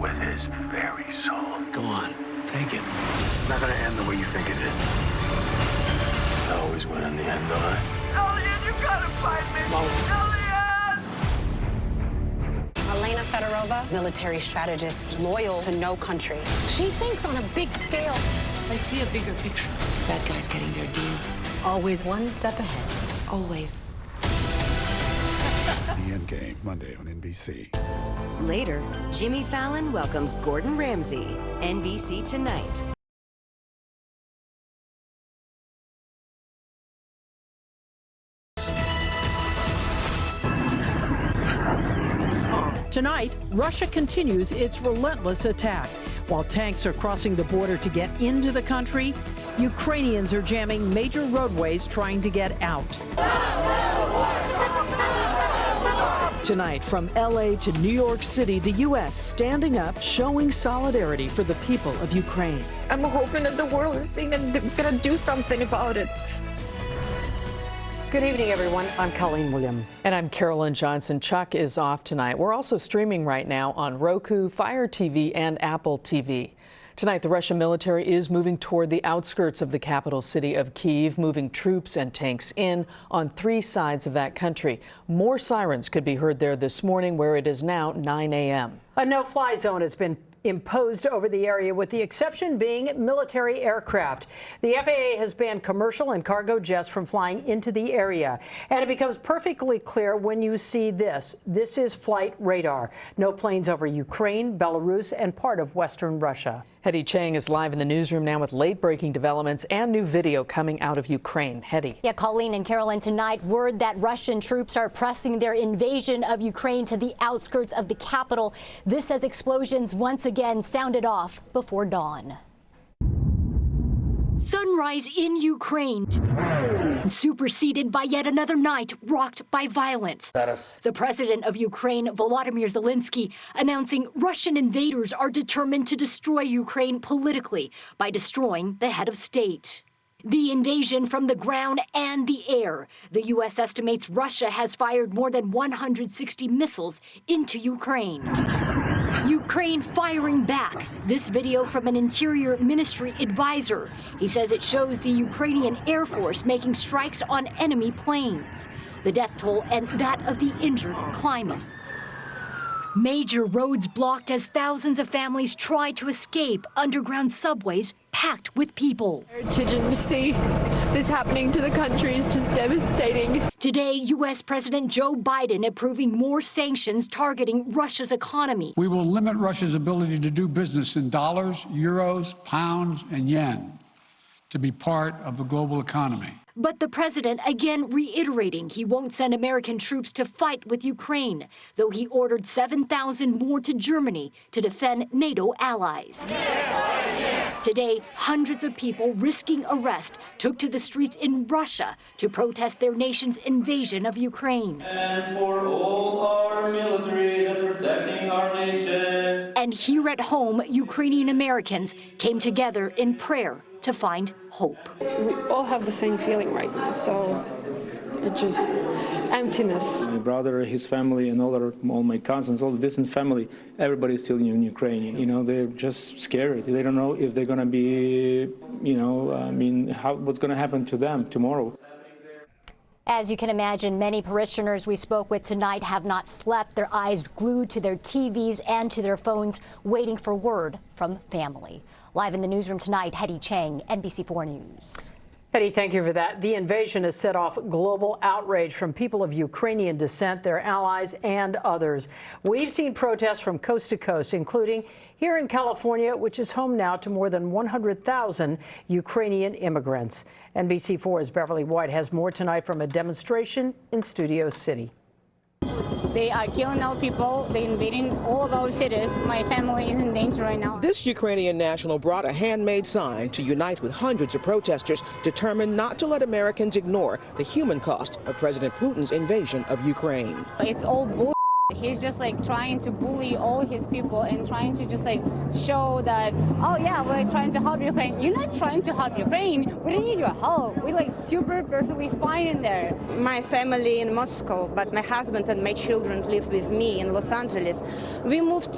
with his very soul. Go on, take it. This is not gonna end the way you think it is. I always win in the end, don't I? Elliot, you gotta find me! Elliot! Elena Fedorova, military strategist, loyal to no country. She thinks on a big scale. I see a bigger picture. Bad guys getting their due. Always one step ahead. Always. The Endgame, Monday on NBC. Later, Jimmy Fallon welcomes Gordon Ramsay. NBC Tonight. Tonight, Russia continues its relentless attack. While tanks are crossing the border to get into the country, Ukrainians are jamming major roadways trying to get out. Tonight, from LA to New York City, the U.S. standing up, showing solidarity for the people of Ukraine. I'm hoping that the world is seeing and gonna do something about it. Good evening, everyone. I'm Colleen Williams. And I'm Carolyn Johnson. Chuck is off tonight. We're also streaming right now on Roku, Fire TV, and Apple TV. Tonight, the Russian military is moving toward the outskirts of the capital city of Kyiv, moving troops and tanks in on 3 sides of that country. More sirens could be heard there this morning, where it is now 9 a.m. A no-fly zone has been imposed over the area, with the exception being military aircraft. The FAA has banned commercial and cargo jets from flying into the area. And it becomes perfectly clear when you see this. This is flight radar. No planes over Ukraine, Belarus, and part of Western Russia. Hetty Chang is live in the newsroom now with late-breaking developments and new video coming out of Ukraine. Hetty. Yeah, Colleen and Carolyn, tonight, word that Russian troops are pressing their invasion of Ukraine to the outskirts of the capital. This as explosions once again sounded off before dawn. Sunrise in Ukraine, superseded by yet another night rocked by violence. The president of Ukraine, Volodymyr Zelensky, announcing Russian invaders are determined to destroy Ukraine politically by destroying the head of state. The invasion from the ground and the air. The U.S. estimates Russia has fired more than 160 missiles into Ukraine. Ukraine firing back. This video from an Interior Ministry advisor. He says it shows the Ukrainian Air Force making strikes on enemy planes. The death toll and that of the injured climbing. Major roads blocked as thousands of families try to escape. Underground subways packed with people. To just see this happening to the country is just devastating. Today, U.S. President Joe Biden approving more sanctions targeting Russia's economy. We will limit Russia's ability to do business in dollars, euros, pounds, and yen to be part of the global economy. But the president again reiterating he won't send American troops to fight with Ukraine, though he ordered 7,000 more to Germany to defend NATO allies. Today, hundreds of people risking arrest took to the streets in Russia to protest their nation's invasion of Ukraine. And for all our military protecting our nation. And here at home, Ukrainian Americans came together in prayer to find hope. We all have the same feeling right now, so it's just emptiness. My brother, his family, and all my cousins, all the distant family, everybody's still in Ukraine. You know, they're just scared. They don't know if they're going to be, what's going to happen to them tomorrow. As you can imagine, many parishioners we spoke with tonight have not slept, their eyes glued to their TVs and to their phones, waiting for word from family. Live in the newsroom tonight, Hetty Chang, NBC4 News. Hetty, thank you for that. The invasion has set off global outrage from people of Ukrainian descent, their allies, and others. We've seen protests from coast to coast, including here in California, which is home now to more than 100,000 Ukrainian immigrants. NBC4's Beverly White has more tonight from a demonstration in Studio City. They are killing our people. They're invading all of our cities. My family is in danger right now. This Ukrainian national brought a handmade sign to unite with hundreds of protesters determined not to let Americans ignore the human cost of President Putin's invasion of Ukraine. It's all bull. He's just like trying to bully all his people and trying to just like show that, oh yeah, we're trying to help Ukraine. You're not trying to help Ukraine. We don't need your help. We're like super perfectly fine in there. My family in Moscow, but my husband and my children live with me in Los Angeles. We moved